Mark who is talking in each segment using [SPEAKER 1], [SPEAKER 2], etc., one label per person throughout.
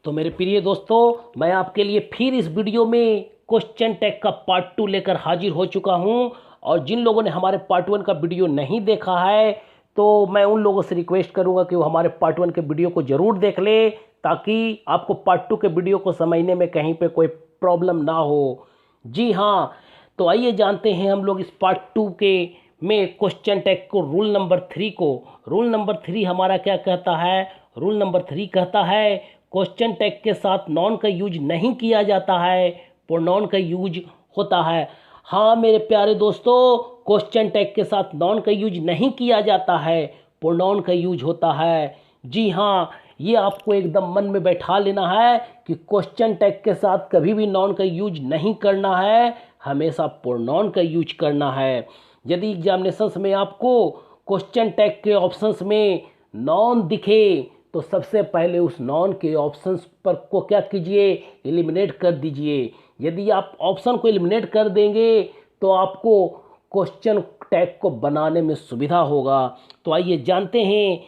[SPEAKER 1] तो मेरे प्रिय दोस्तों, मैं आपके लिए फिर इस वीडियो में क्वेश्चन टैग का पार्ट 2 लेकर हाजिर हो चुका हूं। और जिन लोगों ने हमारे पार्ट 1 का वीडियो नहीं देखा है, तो मैं उन लोगों से रिक्वेस्ट करूंगा कि वो हमारे पार्ट 1 के वीडियो को ज़रूर देख ले, ताकि आपको पार्ट 2 के वीडियो को समझने में कहीं पे कोई प्रॉब्लम ना हो। जी हाँ, तो आइए जानते हैं हम लोग इस पार्ट 2 के में क्वेश्चन टैग को रूल नंबर 3 को। रूल नंबर 3 हमारा क्या कहता है? रूल नंबर 3 कहता है क्वेश्चन टैग के साथ नॉन का यूज नहीं किया जाता है, प्रोनाउन का यूज होता है। हाँ मेरे प्यारे दोस्तों, क्वेश्चन टैग के साथ नॉन का यूज नहीं किया जाता है, प्रोनाउन का यूज होता है। जी हाँ, ये आपको एकदम मन में बैठा लेना है कि क्वेश्चन टैग के साथ कभी भी नॉन का यूज नहीं करना है, हमेशा प्रोनाउन का यूज करना है। यदि एग्जामिनेशंस में आपको क्वेश्चन टैग के ऑप्शंस में नॉन दिखे, तो सबसे पहले उस नॉन के ऑप्शंस पर को क्या कीजिए, एलिमिनेट कर दीजिए। यदि आप ऑप्शन को एलिमिनेट कर देंगे तो आपको क्वेश्चन टैग को बनाने में सुविधा होगा। तो आइए जानते हैं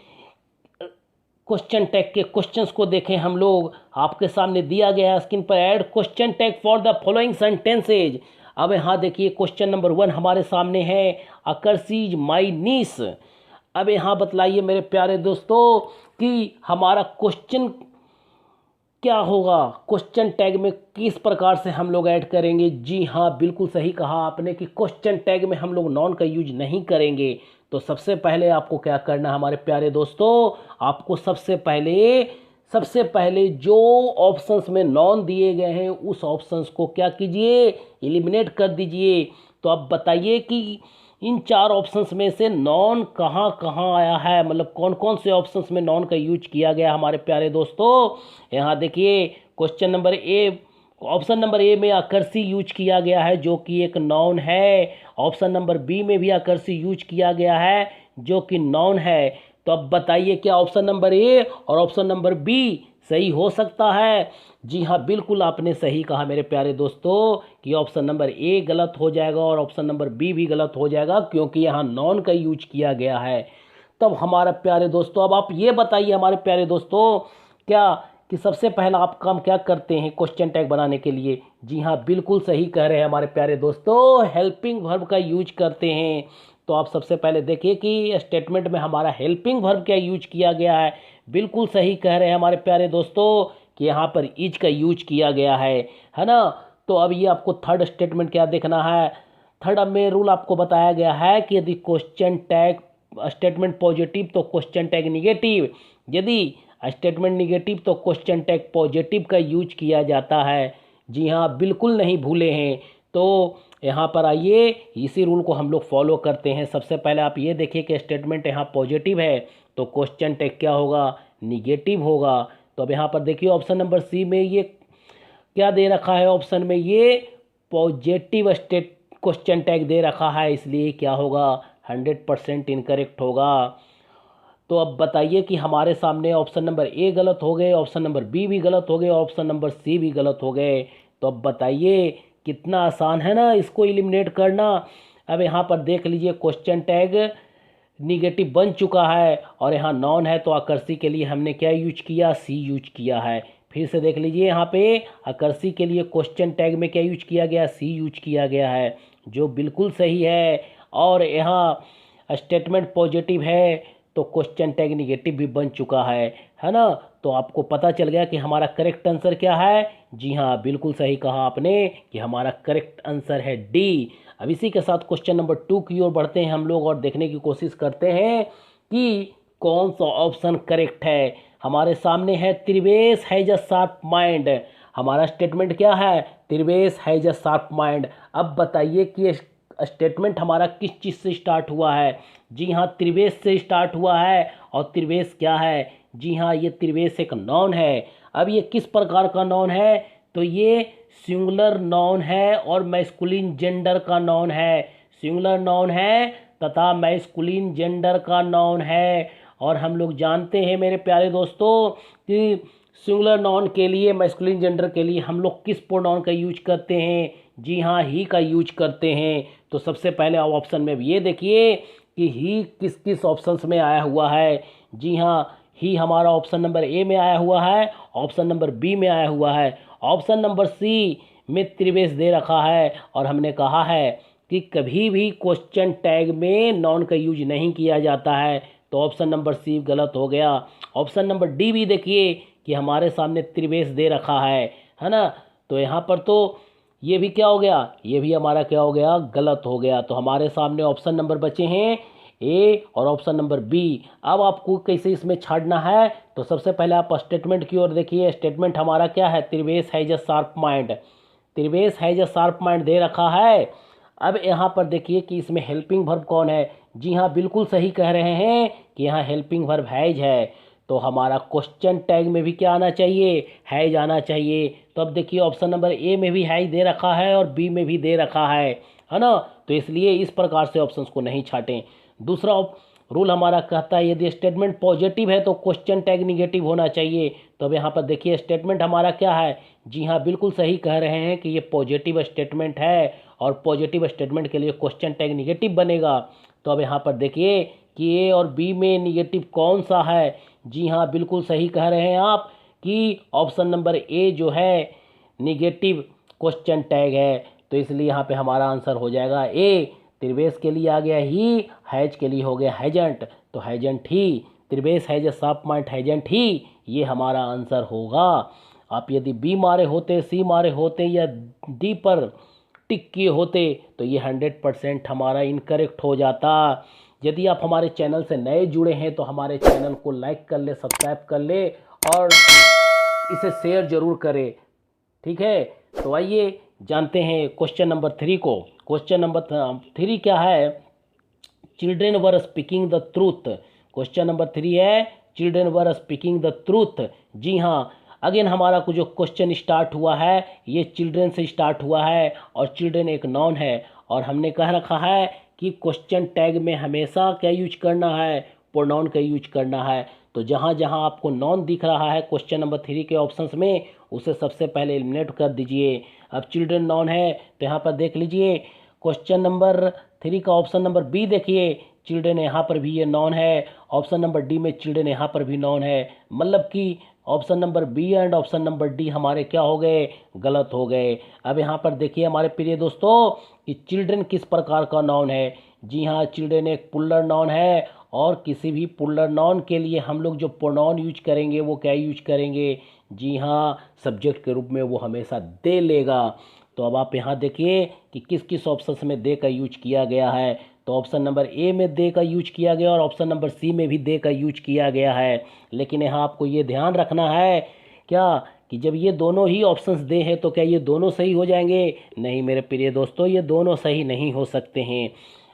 [SPEAKER 1] क्वेश्चन टैग के क्वेश्चंस को। देखें हम लोग, आपके सामने दिया गया है स्क्रीन पर, add question tag for the following sentences. अब यहाँ देखिए क्वेश्चन नंबर 1 हमारे सामने है, अकर्सीज माई नीस। अब यहाँ बतलाइए मेरे प्यारे दोस्तों कि हमारा क्वेश्चन क्या होगा, क्वेश्चन टैग में किस प्रकार से हम लोग ऐड करेंगे। जी हाँ, बिल्कुल सही कहा आपने कि क्वेश्चन टैग में हम लोग नॉन का यूज नहीं करेंगे। तो सबसे पहले आपको क्या करना है हमारे प्यारे दोस्तों, आपको सबसे पहले जो ऑप्शंस में नॉन दिए गए हैं उस ऑप्शंस को क्या कीजिए, एलिमिनेट कर दीजिए। तो अब बताइए कि इन 4 ऑप्शंस में से नॉन कहाँ कहाँ आया है, मतलब कौन कौन से ऑप्शंस में नॉन का यूज किया गया हमारे प्यारे दोस्तों। यहाँ देखिए question number A, option number ए में आकर्षी यूज किया गया है जो कि एक नॉन है। ऑप्शन नंबर बी में भी आकर्षी यूज किया गया है जो कि नॉन है। तो अब बताइए क्या ऑप्शन नंबर ए और ऑप्शन नंबर बी सही हो सकता है? जी हाँ, बिल्कुल आपने सही कहा मेरे प्यारे दोस्तों कि ऑप्शन नंबर ए गलत हो जाएगा और ऑप्शन नंबर बी भी गलत हो जाएगा, क्योंकि यहाँ नॉन का यूज किया गया है। तब हमारे प्यारे दोस्तों, अब आप ये बताइए हमारे प्यारे दोस्तों, क्या कि सबसे पहला आप काम क्या करते हैं क्वेश्चन टैग बनाने के लिए? जी हाँ, बिल्कुल सही कह रहे हैं हमारे प्यारे दोस्तों, हेल्पिंग वर्ब का यूज करते हैं। तो आप सबसे पहले देखिए कि स्टेटमेंट में हमारा हेल्पिंग वर्ब क्या यूज किया गया है। बिल्कुल सही कह रहे हैं हमारे प्यारे दोस्तों कि यहाँ पर इज का यूज किया गया है ना। तो अब ये आपको थर्ड स्टेटमेंट क्या देखना है। थर्ड में रूल आपको बताया गया है कि यदि क्वेश्चन टैग स्टेटमेंट पॉजिटिव तो क्वेश्चन टैग निगेटिव, यदि स्टेटमेंट निगेटिव तो क्वेश्चन टैग पॉजिटिव का यूज किया जाता है। जी हाँ, बिल्कुल नहीं भूले हैं। तो यहाँ पर आइए, इसी रूल को हम लोग फॉलो करते हैं। सबसे पहले आप ये देखिए कि स्टेटमेंट यहाँ पॉजिटिव है तो क्वेश्चन टैग क्या होगा, निगेटिव होगा। तो अब यहाँ पर देखिए ऑप्शन नंबर सी में ये क्या दे रखा है, ऑप्शन में ये पॉजिटिव स्टेट क्वेश्चन टैग दे रखा है, इसलिए क्या होगा, 100% इनकरेक्ट होगा। तो अब बताइए कि हमारे सामने ऑप्शन नंबर ए गलत हो गए, ऑप्शन नंबर बी भी गलत हो गए, ऑप्शन नंबर सी भी गलत हो गए। तो अब बताइए कितना आसान है ना इसको एलिमिनेट करना। अब यहाँ पर देख लीजिए क्वेश्चन टैग निगेटिव बन चुका है और यहाँ नॉन है, तो आकर्षी के लिए हमने क्या यूज किया, सी यूज किया है। फिर से देख लीजिए यहाँ पे आकर्षी के लिए क्वेश्चन टैग में क्या यूज किया गया, सी यूज किया गया है, जो बिल्कुल सही है। और यहाँ स्टेटमेंट पॉजिटिव है तो क्वेश्चन टैग निगेटिव भी बन चुका है ना। तो आपको पता चल गया कि हमारा करेक्ट आंसर क्या है। जी हाँ, बिल्कुल सही कहा आपने कि हमारा करेक्ट आंसर है डी। अब इसी के साथ क्वेश्चन नंबर 2 की ओर बढ़ते हैं हम लोग और देखने की कोशिश करते हैं कि कौन सा ऑप्शन करेक्ट है। हमारे सामने है Trivesh has a sharp mind. हमारा स्टेटमेंट क्या है, Trivesh has a sharp mind. अब बताइए कि स्टेटमेंट हमारा किस चीज़ से स्टार्ट हुआ है। जी हाँ, त्रिवेश से स्टार्ट हुआ है और त्रिवेश क्या है, जी हाँ, ये त्रिवेश एक नॉन है। अब ये किस प्रकार का नॉन है, तो ये सिंगुलर नॉन है और मैस्कुलिन जेंडर का नॉन है। सिंगुलर नॉन है तथा मैस्कुलिन जेंडर का नॉन है। और हम लोग जानते हैं मेरे प्यारे दोस्तों कि सिंगुलर नॉन के लिए, मैस्कुलिन जेंडर के लिए हम लोग किस प्रोनाउन का यूज करते हैं, जी हाँ, ही का यूज करते हैं। तो सबसे पहले ऑप्शन में ये देखिए कि ही किस किस ऑप्शंस में आया हुआ है। जी हाँ, ही हमारा ऑप्शन नंबर ए में आया हुआ है, ऑप्शन नंबर बी में आया हुआ है। ऑप्शन नंबर सी में त्रिवेश दे रखा है और हमने कहा है कि कभी भी क्वेश्चन टैग में नॉन का यूज नहीं किया जाता है, तो ऑप्शन नंबर सी गलत हो गया। ऑप्शन नंबर डी भी देखिए कि हमारे सामने त्रिवेश दे रखा है ना, तो यहाँ पर तो ये भी क्या हो गया, ये भी हमारा क्या हो गया, गलत हो गया। तो हमारे सामने ऑप्शन नंबर बचे हैं ए और ऑप्शन नंबर बी। अब आपको कैसे इसमें छाड़ना है, तो सबसे पहले आप स्टेटमेंट की ओर देखिए। स्टेटमेंट हमारा क्या है, Trivesh has a sharp mind, Trivesh has a sharp mind they रखा है। अब यहाँ पर देखिए कि इसमें हेल्पिंग वर्ब कौन है। जी हाँ, बिल्कुल सही कह रहे हैं कि यहाँ हेल्पिंग वर्ब हैज है, तो हमारा क्वेश्चन टैग में भी क्या आना चाहिए, हैज आना चाहिए। तो अब देखिए ऑप्शन नंबर ए में भी हैज दे रखा है और बी में भी दे रखा है ना, तो इसलिए इस प्रकार से ऑप्शंस को नहीं छाटें। दूसरा रूल हमारा कहता है यदि स्टेटमेंट पॉजिटिव है तो क्वेश्चन टैग निगेटिव होना चाहिए। तो अब यहाँ पर देखिए स्टेटमेंट हमारा क्या है। जी हाँ, बिल्कुल सही कह रहे हैं कि ये पॉजिटिव स्टेटमेंट है और पॉजिटिव स्टेटमेंट के लिए क्वेश्चन टैग निगेटिव बनेगा। तो अब यहाँ पर देखिए कि ए और बी में निगेटिव कौन सा है। जी हाँ, बिल्कुल सही कह रहे हैं आप कि ऑप्शन नंबर ए जो है निगेटिव क्वेश्चन टैग है, तो इसलिए यहाँ पे हमारा आंसर हो जाएगा ए। त्रिवेश के लिए आ गया ही, हैज के लिए हो गया हैजेंट, तो hasn't he, Trivesh has a sharp mind hasn't he, ये हमारा आंसर होगा। आप यदि बी मारे होते, सी मारे होते या डी पर टिक किए होते तो ये 100% हमारा इनकरेक्ट हो जाता। यदि आप हमारे चैनल से नए जुड़े हैं तो हमारे चैनल को लाइक कर ले, सब्सक्राइब कर ले और इसे शेयर जरूर करें, ठीक है। तो आइए जानते हैं क्वेश्चन नंबर 3 को। क्वेश्चन नंबर 3 क्या है, children were speaking the truth. Question number 3 है children were speaking the truth. जी हाँ, अगेन हमारा कुछ जो क्वेश्चन स्टार्ट हुआ है ये चिल्ड्रेन से स्टार्ट हुआ है और चिल्ड्रेन एक नाउन है और हमने कह रखा है कि क्वेश्चन टैग में हमेशा क्या यूज करना है, प्रोनाउन का यूज करना है। तो जहाँ जहाँ आपको नाउन दिख रहा है क्वेश्चन नंबर 3 के ऑप्शंस में, उसे सबसे पहले एलिमिनेट कर दीजिए। अब चिल्ड्रेन नाउन है तो यहाँ पर देख लीजिए क्वेश्चन नंबर 3 का ऑप्शन नंबर बी देखिए, चिल्ड्रेन यहाँ पर भी ये नाउन है। ऑप्शन नंबर डी में चिल्ड्रेन यहाँ पर भी नाउन है, मतलब कि option number B and option number D हमारे क्या हो गए, गलत हो गए। अब यहाँ पर देखिए हमारे प्रिय दोस्तों कि चिल्ड्रेन किस प्रकार का नाउन है। जी हाँ, चिल्ड्रेन एक पुल्लर नाउन है और किसी भी पुल्लर नाउन के लिए हम लोग जो प्रोनाउन यूज करेंगे वो क्या यूज करेंगे, जी हाँ, सब्जेक्ट के रूप में वो हमेशा दे लेगा। तो अब आप यहाँ देखिए कि किस किस ऑप्शन में दे का यूज किया गया है। तो ऑप्शन नंबर ए में दे का यूज किया गया और ऑप्शन नंबर सी में भी दे का यूज किया गया है। लेकिन यहाँ आपको ये ध्यान रखना है क्या कि जब ये दोनों ही ऑप्शंस दे हैं तो क्या ये दोनों सही हो जाएंगे, नहीं मेरे प्रिय दोस्तों, ये दोनों सही नहीं हो सकते हैं।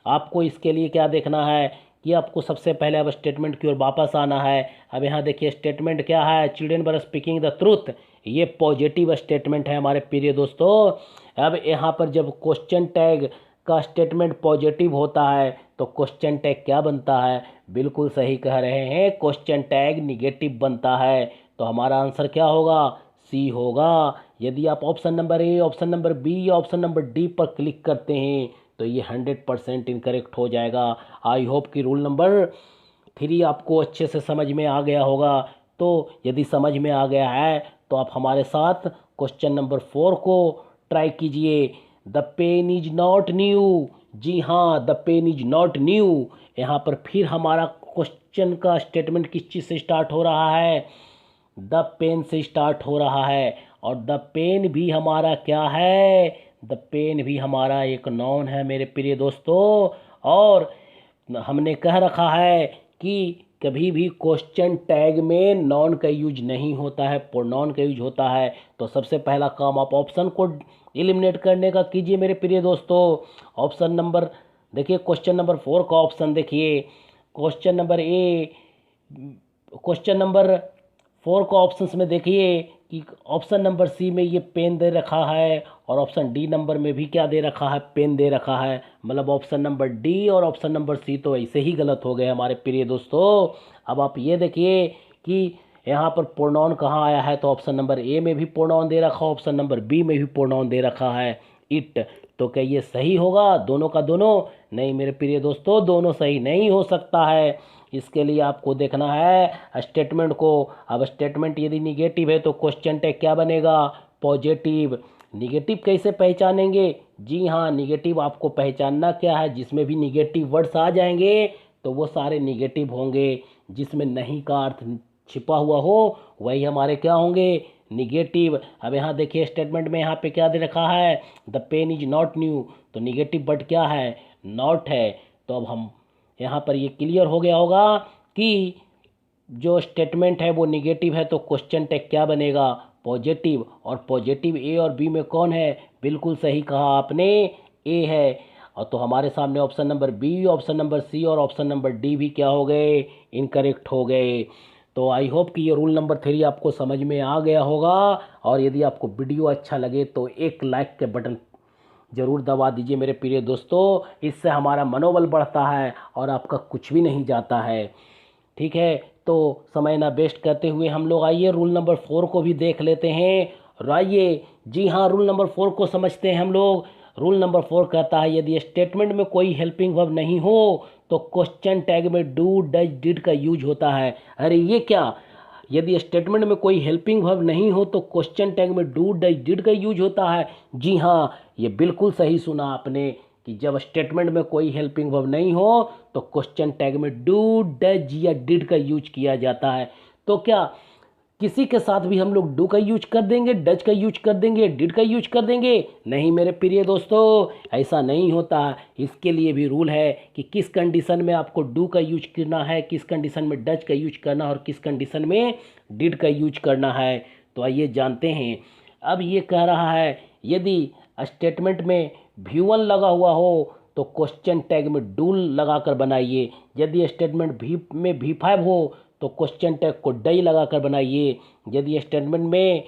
[SPEAKER 1] आपको इसके लिए क्या देखना है कि आपको सबसे पहले अब स्टेटमेंट की ओर वापस आना है। अब यहाँ देखिए स्टेटमेंट क्या है, children were speaking the truth, ये पॉजिटिव स्टेटमेंट है हमारे प्रिय दोस्तों। अब यहाँ पर जब क्वेश्चन टैग का स्टेटमेंट पॉजिटिव होता है तो क्वेश्चन टैग क्या बनता है, बिल्कुल सही कह रहे हैं, क्वेश्चन टैग निगेटिव बनता है। तो हमारा आंसर क्या होगा, सी होगा। यदि आप option number A, option number B या ऑप्शन नंबर डी पर क्लिक करते हैं तो ये 100% इनकरेक्ट हो जाएगा। आई होप कि रूल नंबर 3 आपको अच्छे से समझ में आ गया होगा। तो यदि समझ में आ गया है तो आप हमारे साथ क्वेश्चन नंबर 4 को ट्राई कीजिए। The pen is not new. जी हाँ, the pen is not new. यहाँ पर फिर हमारा क्वेश्चन का स्टेटमेंट किस चीज़ से स्टार्ट हो रहा है, द पेन से स्टार्ट हो रहा है और द पेन भी हमारा क्या है, द पेन भी हमारा एक नाउन है मेरे प्रिय दोस्तों। और हमने कह रखा है कि कभी भी क्वेश्चन टैग में नाउन का यूज नहीं होता है, प्रोनाउन का यूज होता है। तो सबसे पहला काम आप ऑप्शन को एलिमिनेट करने का कीजिए मेरे प्रिय दोस्तों। ऑप्शन नंबर देखिए, क्वेश्चन नंबर 4 का ऑप्शन देखिए, question number A, question number 4 का ऑप्शंस में देखिए कि ऑप्शन नंबर सी में ये पेन दे रखा है और ऑप्शन डी नंबर में भी क्या दे रखा है, पेन दे रखा है। मतलब ऑप्शन नंबर डी और ऑप्शन नंबर सी तो ऐसे ही गलत हो गए हमारे प्रिय दोस्तों। अब आप ये देखिए कि यहाँ पर प्रोनाउन कहाँ आया है, तो ऑप्शन नंबर ए में भी प्रोनाउन दे रखा है, ऑप्शन नंबर बी में भी प्रोनाउन दे रखा है। इट। तो क्या ये सही होगा दोनों का दोनों? नहीं मेरे प्रिय दोस्तों, दोनों सही नहीं हो सकता है। इसके लिए आपको देखना है स्टेटमेंट को। अब स्टेटमेंट यदि निगेटिव है तो क्वेश्चन टैग क्या बनेगा? पॉजिटिव। निगेटिव कैसे पहचानेंगे? जी हाँ, निगेटिव आपको पहचानना क्या है, जिसमें भी निगेटिव वर्ड्स आ जाएंगे तो वो सारे निगेटिव होंगे। जिसमें नहीं का अर्थ छिपा हुआ हो वही हमारे क्या होंगे? निगेटिव। अब यहाँ देखिए स्टेटमेंट में यहाँ पे क्या दे रखा है? The pen is not new. तो निगेटिव वर्ड क्या है? नॉट है। तो अब हम यहाँ पर ये क्लियर हो गया होगा कि जो स्टेटमेंट है वो निगेटिव है तो क्वेश्चन टैग क्या बनेगा? पॉजिटिव। और पॉजिटिव ए और बी में कौन है? बिल्कुल सही कहा आपने, ए है। और तो हमारे सामने option number B, option number C और ऑप्शन नंबर डी भी क्या हो गए? इनकरेक्ट हो गए। तो आई होप कि ये रूल नंबर 3 आपको समझ में आ गया होगा। और यदि आपको वीडियो अच्छा लगे तो एक लाइक के बटन ज़रूर दबा दीजिए मेरे प्रिय दोस्तों। इससे हमारा मनोबल बढ़ता है और आपका कुछ भी नहीं जाता है। ठीक है, तो समय ना वेस्ट करते हुए हम लोग आइए रूल नंबर 4 को भी देख लेते हैं। और आइए, जी हाँ, रूल नंबर 4 को समझते हैं हम लोग। रूल नंबर 4 कहता है यदि स्टेटमेंट में कोई हेल्पिंग वर्ब नहीं हो तो क्वेश्चन टैग में डू डज डिड का यूज होता है। अरे ये क्या? यदि स्टेटमेंट में कोई हेल्पिंग वर्ब नहीं हो तो क्वेश्चन टैग में डू डज डिड का यूज होता है। जी हाँ, ये बिल्कुल सही सुना आपने कि जब स्टेटमेंट में कोई हेल्पिंग वर्ब नहीं हो तो क्वेश्चन टैग में डू डज या डिड का यूज किया जाता है। तो क्या किसी के साथ भी हम लोग डू का यूज कर देंगे, डज का यूज कर देंगे, डिड का यूज कर देंगे? नहीं मेरे प्रिय दोस्तों, ऐसा नहीं होता। इसके लिए भी रूल है कि किस कंडीशन में आपको डू का यूज करना है, किस कंडीशन में डज का यूज करना है और किस कंडीशन में डिड का यूज करना है। तो आइए जानते हैं। अब ये कह रहा है यदि स्टेटमेंट में V1 लगा हुआ हो तो क्वेश्चन टैग में डू लगाकर बनाइए। यदि स्टेटमेंट भी में V5 हो तो क्वेश्चन टैग को डई लगाकर बनाइए। यदि स्टेटमेंट में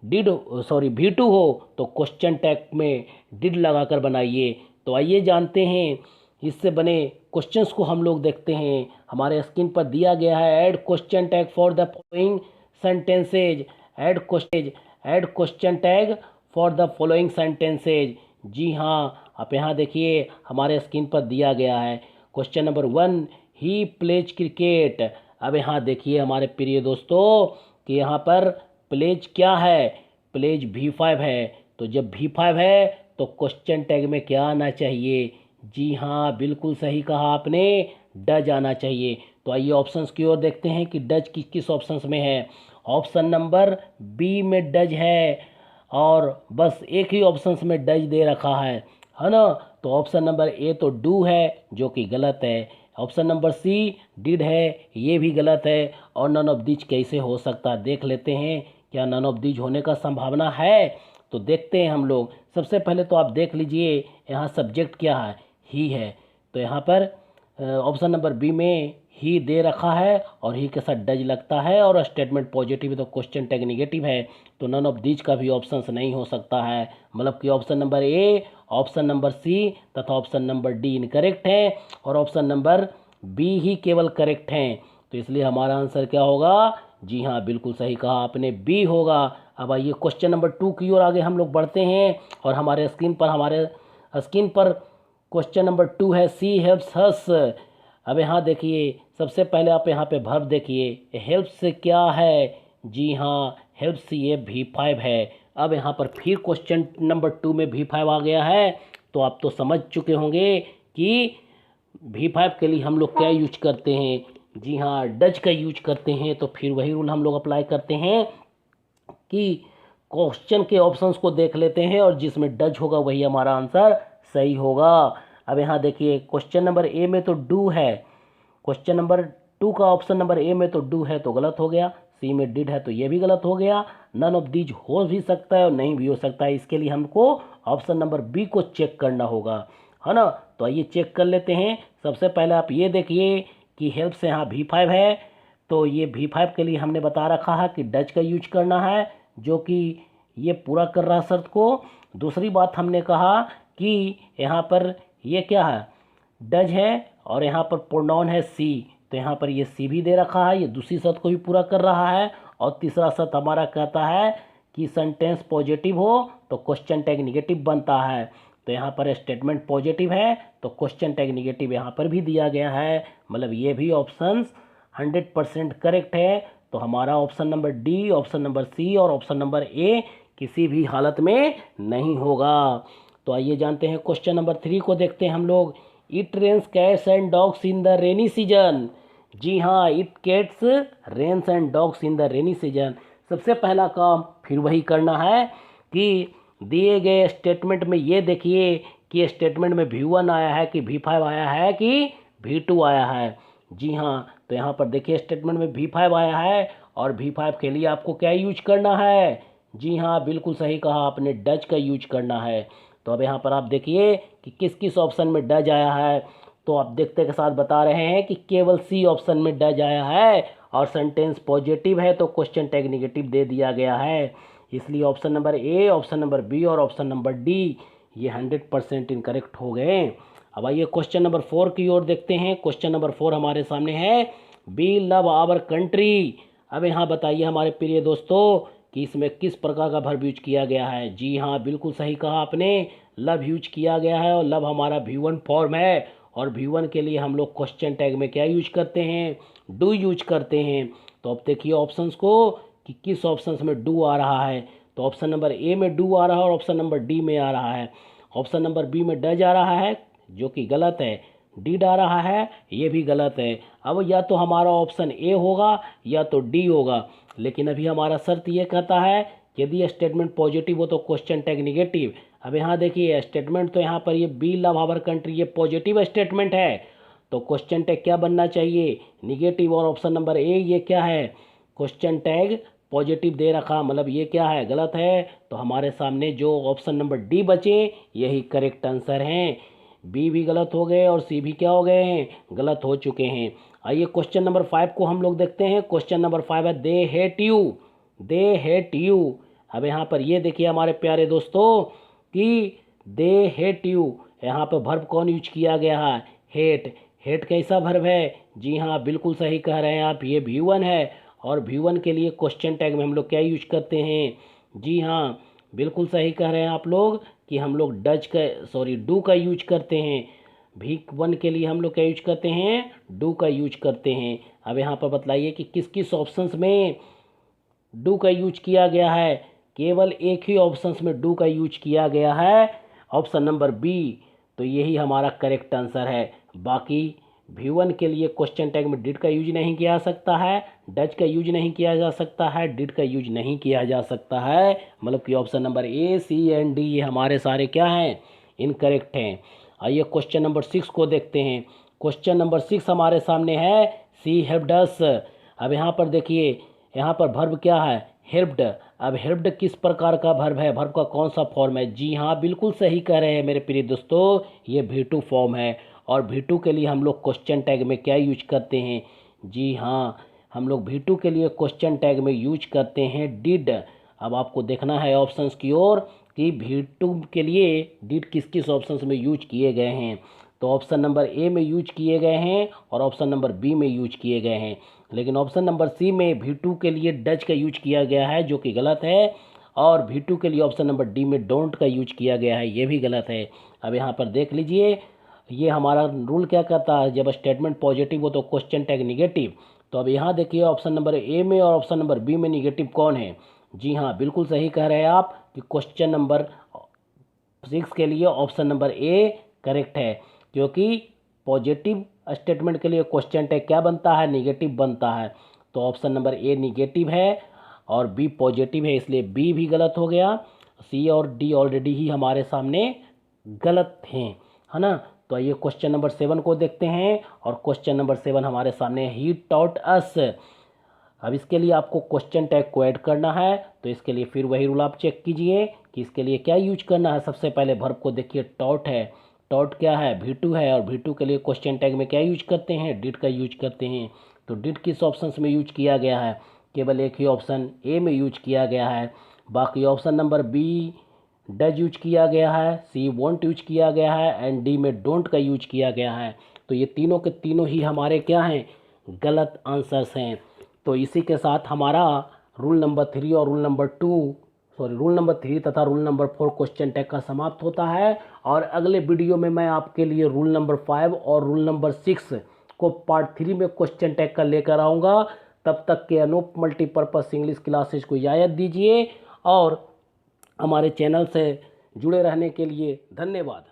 [SPEAKER 1] V2 हो तो क्वेश्चन टैग में डिड लगाकर बनाइए। तो आइए जानते हैं इससे बने क्वेश्चंस को हम लोग देखते हैं। हमारे स्क्रीन पर दिया गया है add question tag for the following sentences. Add question tag for the following sentences. जी हाँ, आप यहाँ देखिए हमारे स्क्रीन पर दिया गया है question number 1, he plays cricket. अब यहाँ देखिए हमारे प्रिय दोस्तों कि यहाँ पर प्लेज क्या है? प्लेज V5 है। तो जब V5 है तो क्वेश्चन टैग में क्या आना चाहिए? जी हाँ, बिल्कुल सही कहा आपने, डज आना चाहिए। तो आइए ऑप्शंस की ओर देखते हैं कि डज किस किस ऑप्शंस में है। ऑप्शन नंबर बी में डज है और बस एक ही ऑप्शंस में डज दे रखा है ना। तो ऑप्शन नंबर ए तो डू है जो कि गलत है। ऑप्शन नंबर सी डिड है, ये भी गलत है। और नन ऑफ दीज कैसे हो सकता है देख लेते हैं, क्या नन ऑफ दीज होने का संभावना है? तो देखते हैं हम लोग। सबसे पहले तो आप देख लीजिए यहाँ सब्जेक्ट क्या है? ही है। तो यहाँ पर ऑप्शन नंबर बी में ही दे रखा है और ही के साथ डज लगता है और स्टेटमेंट पॉजिटिव है तो क्वेश्चन टैग निगेटिव है। तो नन ऑफ दीज का भी ऑप्शंस नहीं हो सकता है। मतलब कि option number A, option number C तथा ऑप्शन नंबर डी इनकरेक्ट हैं और ऑप्शन नंबर बी ही केवल करेक्ट हैं। तो इसलिए हमारा आंसर क्या होगा? जी हाँ, बिल्कुल सही कहा आपने, बी होगा। अब आइए क्वेश्चन नंबर 2 की ओर आगे हम लोग बढ़ते हैं और हमारे स्क्रीन पर क्वेश्चन नंबर 2 है सी हेल्प्स हस। अब यहाँ देखिए सबसे पहले आप यहाँ पे वर्ब देखिए, हेल्प्स क्या है? जी हाँ, हेल्प्स ये V5 है। अब यहाँ पर फिर क्वेश्चन नंबर 2 में V5 आ गया है। तो आप तो समझ चुके होंगे कि V5 के लिए हम लोग क्या यूज करते हैं? जी हाँ, डज का यूज करते हैं। तो फिर वही रूल हम लोग अप्लाई करते हैं कि क्वेश्चन के ऑप्शंस को देख लेते हैं और जिसमें डज होगा वही हमारा आंसर सही होगा। अब यहाँ देखिए क्वेश्चन नंबर ए में तो डू है, क्वेश्चन नंबर 2 का ऑप्शन नंबर ए में तो डू है तो गलत हो गया। सी में डिड है तो ये भी गलत हो गया। नन ऑफ दीज हो भी सकता है और नहीं भी हो सकता है। इसके लिए हमको ऑप्शन नंबर बी को चेक करना होगा, है ना। तो आइए चेक कर लेते हैं। सबसे पहले आप ये देखिए कि हेल्प से यहाँ V5 है तो ये V5 के लिए हमने बता रखा है कि डज का यूज करना है जो कि ये पूरा कर रहा शर्त को। दूसरी बात हमने कहा कि यहाँ पर ये क्या है? डज है और यहाँ पर प्रोनाउन है सी। तो यहाँ पर ये सी भी दे रखा है, ये दूसरी शर्त को भी पूरा कर रहा है। और तीसरा शर्त हमारा कहता है कि सेंटेंस पॉजिटिव हो तो क्वेश्चन टैग निगेटिव बनता है। तो यहाँ पर स्टेटमेंट पॉजिटिव है तो क्वेश्चन टैग निगेटिव यहाँ पर भी दिया गया है, मतलब ये भी ऑप्शंस 100% करेक्ट है। तो हमारा option number D, option number C और ऑप्शन नंबर ए किसी भी हालत में नहीं होगा। तो आइए जानते हैं क्वेश्चन नंबर 3 को देखते हैं हम लोग। It rains cats and dogs in the rainy season. जी हाँ, it cats rains and dogs in the rainy season. सबसे पहला काम फिर वही करना है कि दिए गए स्टेटमेंट में ये देखिए कि स्टेटमेंट में V1 आया है कि V5 आया है कि V2 आया है। जी हाँ, तो यहाँ पर देखिए स्टेटमेंट में V5 आया है और V5 के लिए आपको क्या यूज करना है? जी हाँ, बिल्कुल सही कहा आपने, डज का यूज करना है। तो अब यहाँ पर आप देखिए कि किस किस ऑप्शन में डज आया है। तो आप देखते के साथ बता रहे हैं कि केवल सी ऑप्शन में डज आया है और सेंटेंस पॉजिटिव है तो क्वेश्चन टैग निगेटिव दे दिया गया है। इसलिए option number A, option number B और ऑप्शन नंबर डी ये 100% इनकरेक्ट हो गए। अब आइए क्वेश्चन नंबर 4 की ओर देखते हैं। क्वेश्चन नंबर 4 हमारे सामने है, वी लव आवर कंट्री। अब यहाँ बताइए हमारे प्रिय दोस्तों कि इसमें किस प्रकार का वर्ब यूज किया गया है। जी हाँ, बिल्कुल सही कहा आपने, लव यूज किया गया है और लव हमारा V1 फॉर्म है और V1 के लिए हम लोग क्वेश्चन टैग में क्या यूज करते हैं? डू यूज करते हैं। तो अब देखिए ऑप्शंस को कि किस ऑप्शंस में डू आ रहा है। तो ऑप्शन नंबर ए में डू आ रहा है और ऑप्शन नंबर डी में आ रहा है। ऑप्शन नंबर बी में डज आ रहा है जो कि गलत है, डिड आ रहा है ये भी गलत है। अब या तो हमारा ऑप्शन ए होगा या तो डी होगा, लेकिन अभी हमारा शर्त ये कहता है यदि स्टेटमेंट पॉजिटिव हो तो क्वेश्चन टैग निगेटिव। अब यहाँ देखिए स्टेटमेंट तो यहाँ पर ये बी लव आवर कंट्री ये पॉजिटिव स्टेटमेंट है तो क्वेश्चन टैग क्या बनना चाहिए? निगेटिव। और ऑप्शन नंबर ए ये क्या है? क्वेश्चन टैग पॉजिटिव दे रखा, मतलब ये क्या है? गलत है। तो हमारे सामने जो ऑप्शन नंबर डी बचे यही करेक्ट आंसर हैं। बी भी गलत हो गए और सी भी क्या हो गए हैं? गलत हो चुके हैं। आइए क्वेश्चन नंबर 5 को हम लोग देखते हैं। क्वेश्चन नंबर 5 है, they hate you. They hate you. अब यहाँ पर ये देखिए हमारे प्यारे दोस्तों कि दे हेट यू, यहाँ पर वर्ब कौन यूज किया गया है? हेट। हेट कैसा वर्ब है? जी हाँ, बिल्कुल सही कह रहे हैं आप, ये V1 है और V1 के लिए क्वेश्चन टैग में हम लोग क्या यूज करते हैं? जी हाँ, बिल्कुल सही कह रहे हैं आप लोग कि हम लोग डू का यूज करते हैं। V1 के लिए हम लोग क्या यूज करते हैं? डू का यूज करते हैं। अब यहाँ पर बतलाइए कि किस किस ऑप्शंस में डू का यूज किया गया है? केवल एक ही ऑप्शंस में डू का यूज किया गया है, ऑप्शन नंबर बी। तो यही हमारा करेक्ट आंसर है। बाकी V1 के लिए क्वेश्चन टैग में डिड का यूज नहीं किया जा सकता है, डज का यूज नहीं किया जा सकता है, डिड का यूज नहीं किया जा सकता है, मतलब कि option number A, C and D ये हमारे सारे क्या हैं? इनकरेक्ट हैं। आइए क्वेश्चन नंबर 6 को देखते हैं। क्वेश्चन नंबर 6 हमारे सामने है, सी हेल्प्ड अस। अब यहाँ पर देखिए यहाँ पर वर्ब क्या है? हेल्प्ड। अब हेल्प्ड किस प्रकार का वर्ब है? वर्ब का कौन सा फॉर्म है? जी हाँ, बिल्कुल सही कह रहे हैं मेरे प्रिय दोस्तों, ये V2 फॉर्म है और V2 के लिए हम लोग क्वेश्चन टैग में क्या यूज करते हैं? जी हाँ, हम लोग V2 के लिए क्वेश्चन टैग में यूज करते हैं डिड। अब आपको देखना है ऑप्शंस की ओर कि V2 के लिए डिड किस किस ऑप्शंस में यूज किए गए हैं। तो ऑप्शन नंबर ए में यूज किए गए हैं और ऑप्शन नंबर बी में यूज किए गए हैं, लेकिन ऑप्शन नंबर सी में V2 के लिए डज का यूज किया गया है जो कि गलत है और V2 के लिए ऑप्शन नंबर डी में डोंट का यूज किया गया है, ये भी गलत है। अब यहाँ पर देख लीजिए ये हमारा रूल क्या कहता है, जब स्टेटमेंट पॉजिटिव हो तो क्वेश्चन टैग निगेटिव। तो अब यहाँ देखिए ऑप्शन नंबर ए में और ऑप्शन नंबर बी में निगेटिव कौन है? जी हाँ, बिल्कुल सही कह रहे हैं आप कि क्वेश्चन नंबर 6 के लिए ऑप्शन नंबर ए करेक्ट है, क्योंकि पॉजिटिव स्टेटमेंट के लिए क्वेश्चन टैग क्या बनता है? निगेटिव बनता है। तो ऑप्शन नंबर ए निगेटिव है और बी पॉजिटिव है, इसलिए बी भी गलत हो गया। सी और डी ऑलरेडी ही हमारे सामने गलत हैं, है ना। तो आइए क्वेश्चन नंबर 7 को देखते हैं और क्वेश्चन नंबर 7 हमारे सामने है, ही टॉट अस। अब इसके लिए आपको क्वेश्चन टैग को ऐड करना है, तो इसके लिए फिर वही रूल आप चेक कीजिए कि इसके लिए क्या यूज करना है। सबसे पहले वर्ब को देखिए, टॉट है। टॉट क्या है? V2 है और V2 के लिए क्वेश्चन टैग में क्या यूज करते हैं? डिड का यूज करते हैं। तो डिड किस ऑप्शंस में यूज किया गया है? केवल एक ही ऑप्शन ए में यूज किया गया है। बाकी option number B does use किया गया है, सी वॉन्ट यूज किया गया है एंड डी में डोंट का यूज किया गया है। तो ये तीनों के तीनों ही हमारे क्या हैं? गलत आंसर्स हैं। तो इसी के साथ हमारा रूल नंबर 3 और रूल नंबर 2 रूल नंबर 3 तथा रूल नंबर 4 क्वेश्चन टैग का समाप्त होता है। और अगले वीडियो में मैं आपके लिए रूल नंबर 5 और रूल नंबर 6 को पार्ट 3 में क्वेश्चन टैग का लेकर आऊँगा। तब तक के अनूप मल्टीपर्पज़ इंग्लिश क्लासेज को इजाज़त दीजिए और हमारे चैनल से जुड़े रहने के लिए धन्यवाद।